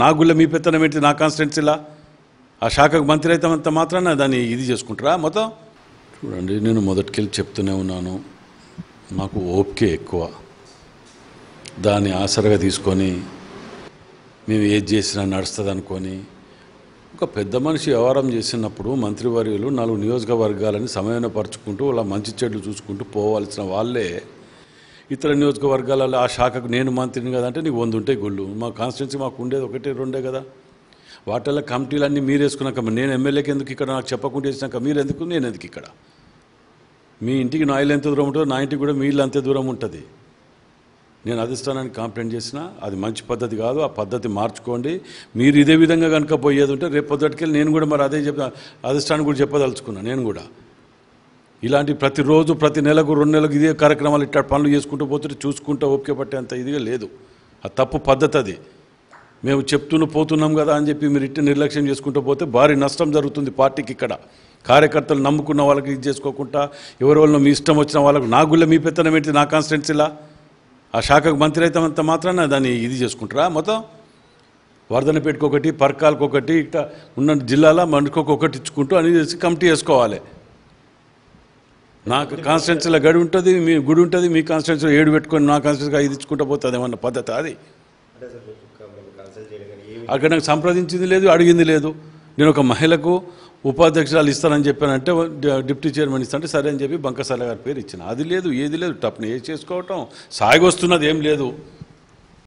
నా గుళ్ళ మీ పెత్తనం ఏంటి నా కాన్స్టిట్యున్సీలా ఆ శాఖకు మంత్రి అయితే అంత మాత్రాన దాన్ని ఇది చేసుకుంటారా మొత్తం చూడండి నేను మొదటికెళ్ళి చెప్తూనే ఉన్నాను మాకు ఓపిక ఎక్కువ దాన్ని ఆసరగా తీసుకొని మేము ఏది చేసినా నడుస్తుంది అనుకొని ఒక పెద్ద మనిషి వ్యవహారం చేసినప్పుడు మంత్రివర్యులు 4 నియోజకవర్గాలని సమన్వయపరుచుకుంటూ వాళ్ళ మంచి చెడ్లు చూసుకుంటూ పోవాల్సిన వాళ్ళే ఇతర నియోజకవర్గాలలో ఆ శాఖకు నేను మంత్రిని కదా అంటే నీకు 100 ఉంటాయి గుళ్ళు మా కాన్స్టిట్యున్సీ మాకు ఉండేది 1-2 కదా వాటిల్లో కమిటీలన్నీ మీరు వేసుకున్నాక నేను ఎమ్మెల్యేకి ఎందుకు ఇక్కడ నాకు చెప్పకుండా వేసినాక మీరు ఎందుకు నేను ఎందుకు ఇక్కడ మీ ఇంటికి నా ఇల్లు ఎంత దూరం ఉంటుందో నా ఇంటికి కూడా మీ ఇల్లు అంతే దూరం ఉంటుంది నేను అధిష్టానానికి కంప్లైంట్ చేసినా అది మంచి పద్ధతి కాదు ఆ పద్ధతి మార్చుకోండి మీరు ఇదే విధంగా కనుక పోయేది ఉంటే రేపు పొద్దుటికెళ్ళి నేను కూడా మరి అదే అధిష్టానం కూడా చెప్పదలుచుకున్నాను నేను కూడా ఇలాంటి ప్రతిరోజు ప్రతి నెలకు 2 నెలలకు ఇదే కార్యక్రమాలు ఇట్లా పనులు చేసుకుంటూ పోతుంటే చూసుకుంటూ ఓపిక పట్టేంత ఇదిగా లేదు ఆ తప్పు పద్ధతి అది మేము పోతున్నాం కదా అని చెప్పి మీరు ఇట్లా నిర్లక్ష్యం చేసుకుంటూ పోతే భారీ నష్టం జరుగుతుంది పార్టీకి ఇక్కడ కార్యకర్తలు నమ్ముకున్న వాళ్ళకి ఇది చేసుకోకుండా ఎవరి మీ ఇష్టం వచ్చిన వాళ్ళకు నా గుళ్ళ మీ పెత్తనం ఏంటి నా కాన్స్టిట్యున్సీలా ఆ శాఖకు మంత్రి అయితే అంత మాత్రాన దాన్ని ఇది చేసుకుంటారా మొత్తం వర్ధనపేటకు ఒకటి పర్కాలకు ఒకటి ఇట్లా ఉన్న జిల్లాలో మనకొకటి ఇచ్చుకుంటూ అని చేసి కమిటీ వేసుకోవాలి నాకు కాన్స్టిట్యున్సీలో ఉంటుంది మీ గుడి ఉంటుంది మీ కాన్స్టిట్యున్సీలో 7 పెట్టుకొని నా కాన్స్టిట్యున్సీగా 5 ఇచ్చుకుంటూ పోతుంది ఏమన్నా పద్ధతి అది అక్కడ నాకు సంప్రదించింది లేదు అడిగింది లేదు నేను ఒక మహిళకు ఉపాధ్యక్షురాలు ఇస్తానని చెప్పానంటే డిప్యూటీ చైర్మన్ ఇస్తానంటే సరే అని చెప్పి బంకసాల గారి పేరు ఇచ్చిన అది లేదు ఏది లేదు టప్ని చేసుకోవటం సాగి వస్తున్నది ఏం లేదు